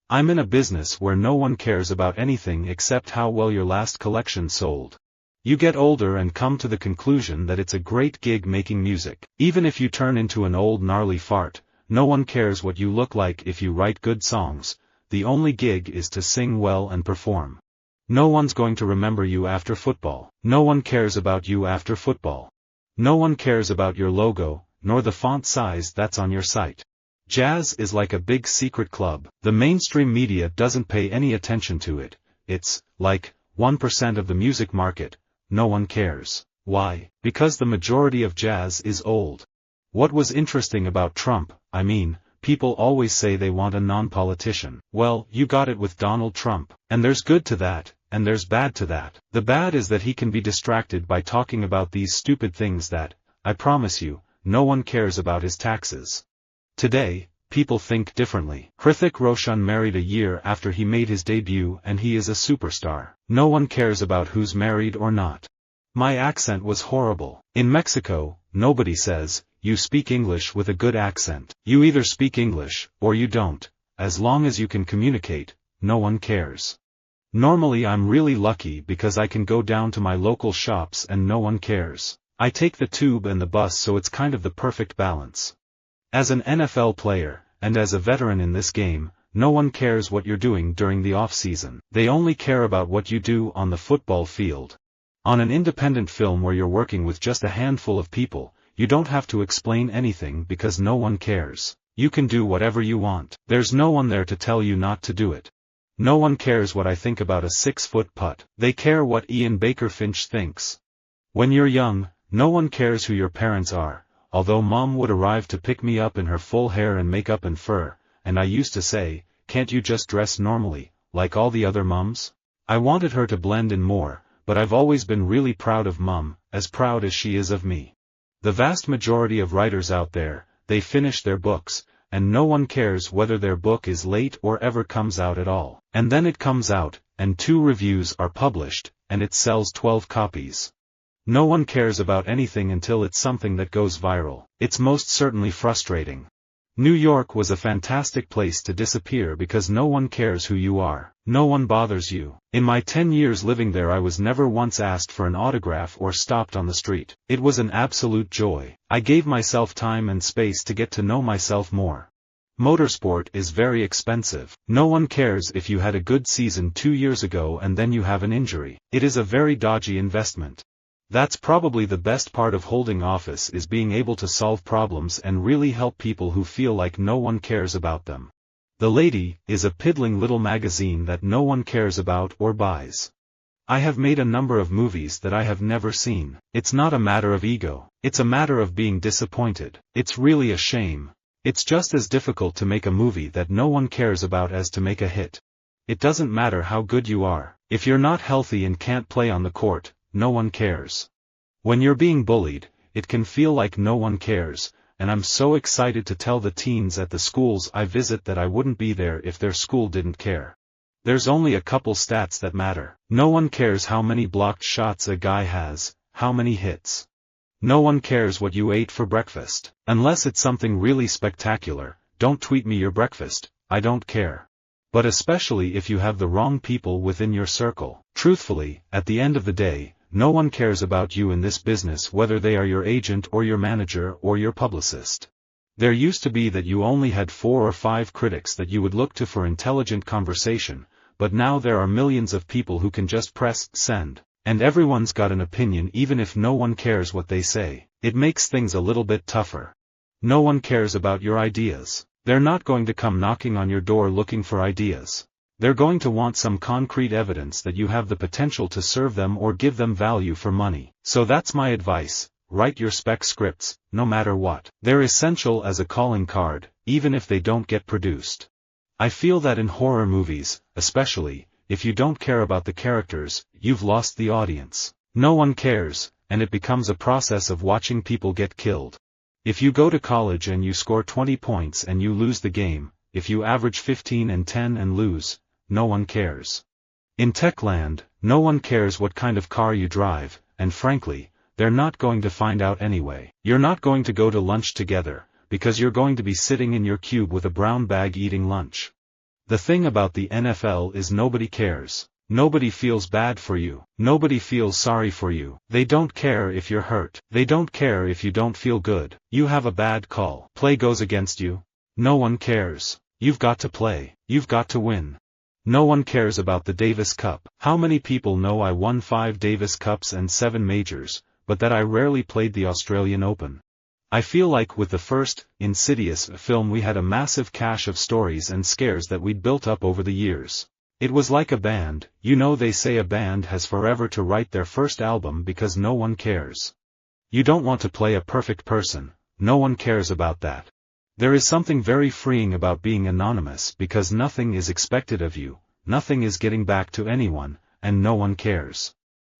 I'm in a business where no one cares about anything except how well your last collection sold. You get older and come to the conclusion that it's a great gig making music. Even if you turn into an old gnarly fart, no one cares what you look like if you write good songs. The only gig is to sing well and perform. No one's going to remember you after football. No one cares about you after football. No one cares about your logo, nor the font size that's on your site. Jazz is like a big secret club. The mainstream media doesn't pay any attention to it. It's like 1% of the music market. No one cares. Why? Because the majority of jazz is old. What was interesting about Trump, people always say they want a non-politician. Well, you got it with Donald Trump. And there's good to that, and there's bad to that. The bad is that he can be distracted by talking about these stupid things that, I promise you, no one cares about his taxes. Today, people think differently. Hrithik Roshan married a year after he made his debut and he is a superstar. No one cares about who's married or not. My accent was horrible. In Mexico, nobody says, you speak English with a good accent. You either speak English, or you don't. As long as you can communicate, no one cares. Normally I'm really lucky because I can go down to my local shops and no one cares. I take the tube and the bus, so it's kind of the perfect balance. As an NFL player, and as a veteran in this game, no one cares what you're doing during the off-season. They only care about what you do on the football field. On an independent film where you're working with just a handful of people, you don't have to explain anything because no one cares. You can do whatever you want. There's no one there to tell you not to do it. No one cares what I think about a 6-foot putt. They care what Ian Baker Finch thinks. When you're young, no one cares who your parents are. Although mom would arrive to pick me up in her full hair and makeup and fur, and I used to say, can't you just dress normally, like all the other mums? I wanted her to blend in more, but I've always been really proud of mom, as proud as she is of me. The vast majority of writers out there, they finish their books, and no one cares whether their book is late or ever comes out at all. And then it comes out, and 2 reviews are published, and it sells 12 copies. No one cares about anything until it's something that goes viral. It's most certainly frustrating. New York was a fantastic place to disappear because no one cares who you are. No one bothers you. In my 10 years living there, I was never once asked for an autograph or stopped on the street. It was an absolute joy. I gave myself time and space to get to know myself more. Motorsport is very expensive. No one cares if you had a good season 2 years ago and then you have an injury. It is a very dodgy investment. That's probably the best part of holding office, is being able to solve problems and really help people who feel like no one cares about them. The Lady is a piddling little magazine that no one cares about or buys. I have made a number of movies that I have never seen. It's not a matter of ego. It's a matter of being disappointed. It's really a shame. It's just as difficult to make a movie that no one cares about as to make a hit. It doesn't matter how good you are. If you're not healthy and can't play on the court, no one cares. When you're being bullied, it can feel like no one cares, and I'm so excited to tell the teens at the schools I visit that I wouldn't be there if their school didn't care. There's only a couple stats that matter. No one cares how many blocked shots a guy has, how many hits. No one cares what you ate for breakfast. Unless it's something really spectacular, don't tweet me your breakfast, I don't care. But especially if you have the wrong people within your circle. Truthfully, at the end of the day, no one cares about you in this business, whether they are your agent or your manager or your publicist. There used to be that you only had 4 or 5 critics that you would look to for intelligent conversation, but now there are millions of people who can just press send, and everyone's got an opinion even if no one cares what they say. It makes things a little bit tougher. No one cares about your ideas. They're not going to come knocking on your door looking for ideas. They're going to want some concrete evidence that you have the potential to serve them or give them value for money. So that's my advice: write your spec scripts, no matter what. They're essential as a calling card, even if they don't get produced. I feel that in horror movies, especially, if you don't care about the characters, you've lost the audience. No one cares, and it becomes a process of watching people get killed. If you go to college and you score 20 points and you lose the game, if you average 15 and 10 and lose, no one cares. In Techland, no one cares what kind of car you drive, and frankly, they're not going to find out anyway. You're not going to go to lunch together, because you're going to be sitting in your cube with a brown bag eating lunch. The thing about the NFL is nobody cares. Nobody feels bad for you. Nobody feels sorry for you. They don't care if you're hurt. They don't care if you don't feel good. You have a bad call. Play goes against you. No one cares. You've got to play. You've got to win. No one cares about the Davis Cup. How many people know I won 5 Davis Cups and 7 majors, but that I rarely played the Australian Open? I feel like with the first, Insidious film we had a massive cache of stories and scares that we'd built up over the years. It was like a band. You know, they say a band has forever to write their first album because no one cares. You don't want to play a perfect person. No one cares about that. There is something very freeing about being anonymous because nothing is expected of you, nothing is getting back to anyone, and no one cares.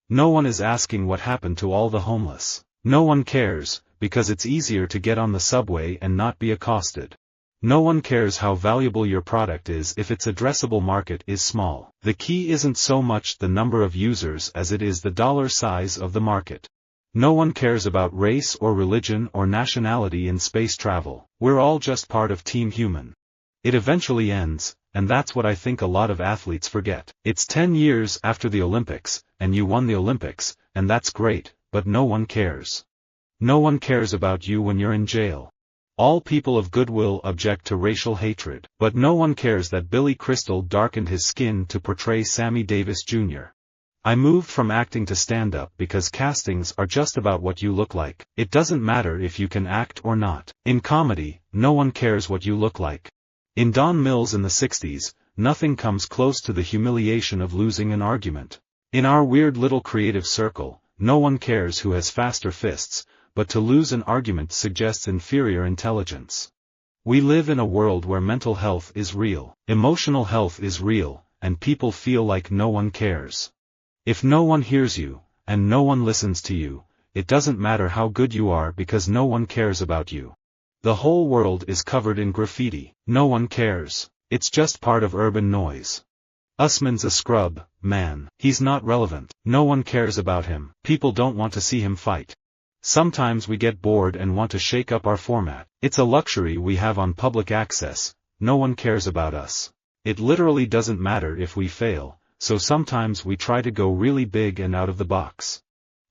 No one is asking what happened to all the homeless. No one cares, because it's easier to get on the subway and not be accosted. No one cares how valuable your product is if its addressable market is small. The key isn't so much the number of users as it is the dollar size of the market. No one cares about race or religion or nationality in space travel. We're all just part of Team Human. It eventually ends, and that's what I think a lot of athletes forget. It's 10 years after the Olympics, and you won the Olympics, and that's great, but no one cares. No one cares about you when you're in jail. All people of goodwill object to racial hatred, but no one cares that Billy Crystal darkened his skin to portray Sammy Davis Jr. I moved from acting to stand-up because castings are just about what you look like. It doesn't matter if you can act or not. In comedy, no one cares what you look like. In Don Mills in the 60s, nothing comes close to the humiliation of losing an argument. In our weird little creative circle, no one cares who has faster fists, but to lose an argument suggests inferior intelligence. We live in a world where mental health is real, emotional health is real, and people feel like no one cares. If no one hears you, and no one listens to you, it doesn't matter how good you are because no one cares about you. The whole world is covered in graffiti. No one cares. It's just part of urban noise. Usman's a scrub, man. He's not relevant. No one cares about him. People don't want to see him fight. Sometimes we get bored and want to shake up our format. It's a luxury we have on public access. No one cares about us. It literally doesn't matter if we fail, so sometimes we try to go really big and out of the box.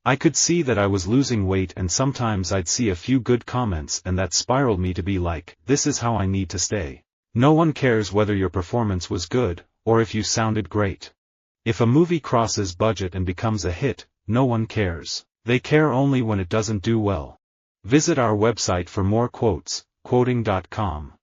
I could see that I was losing weight and sometimes I'd see a few good comments and that spiraled me to be like, this is how I need to stay. No one cares whether your performance was good, or if you sounded great. If a movie crosses budget and becomes a hit, no one cares. They care only when it doesn't do well. Visit our website for more quotes, quoting.com.